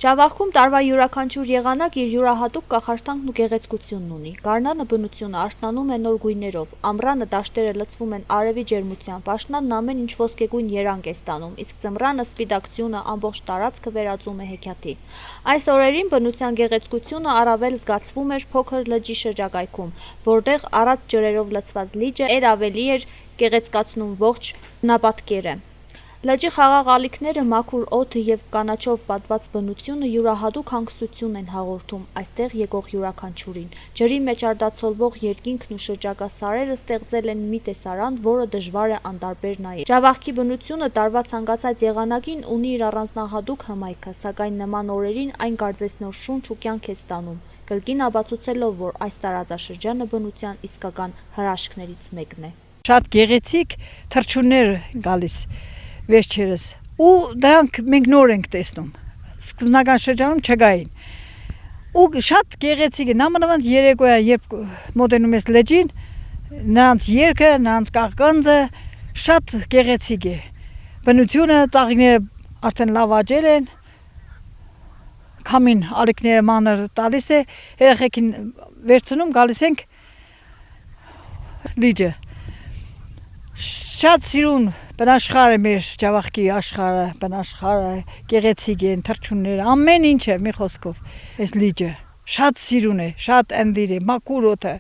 Ճավախքում տարվա յուրաքանչյուր եղանակ իր յուրահատուկ կախարդանքն ու գեղեցկությունն ունի։ Գարնանը բնությունը արթնանում է նոր գույներով, ամռանը դաշտերը լցվում են արևի ջերմությամբ, աշնանն ամեն ինչ ոսկեգույն երանգ է ստանում, իսկ ձմռանը սպիտակցությունը ամբողջ տարածքը վերածում է հեքիաթի։ Այս օրերին բնության գեղեցկությունը առավել զգացվում էր փոքր լճի շրջակայքում, որտեղ առատ ջրերով լցված լիճը ավելի էր գեղեցկացնում ողջ բնապատկերը։ Լճի խաղաղ ալիքները, մաքուր օդը և կանաչով պատված բնությունը յուրահատուկ հանգստություն են հաղորդում այստեղ եկող յուրաքանչյուրին։ Ջրի մեջ արտացոլվող երկինքն ու շրջակա սարերը ստեղծել են մի տեսարան, որը դժվար է անտարբեր նայել։ Ճավախքի բնությունը տարվա ցանկացած եղանակին ունի իր առանձնահատուկ հմայքը, սակայն նման օրերին այն կարծես նոր շունչ ու կյանք է ստանում, կրկին ապացուցելով, որ այս տարածաշրջանը բնության իսկական հրաշքներից մեկն է։ Շատ գեղեցիկ թռչուններ գալիս վերջերս ու դրանք մենք նոր ենք տեսնում, սկզբնական շրջանում չկային ու շատ գեղեցիկ են, նամանավանդ երեկոյան երբ մոտենում ես լճին, նրանց երգը, նրանց կաղկանձը շատ գեղեցիկ է, բնությունը, ծաղիկները արդեն լավ աճել են, քամին ալիքները մանր տալիս է, երեխեքին վերցնում, գալիս ենք լիճը։ Շատ սիրուն բնաշխարհ է մեր Ճավախքի աշխարհը, բնաշխարհը գեղեցիկ են, թռչունները, ամեն ինչը մի խոսքով, այս լիճը շատ սիրուն է, շատ ընտիր է, մաքուր օդը։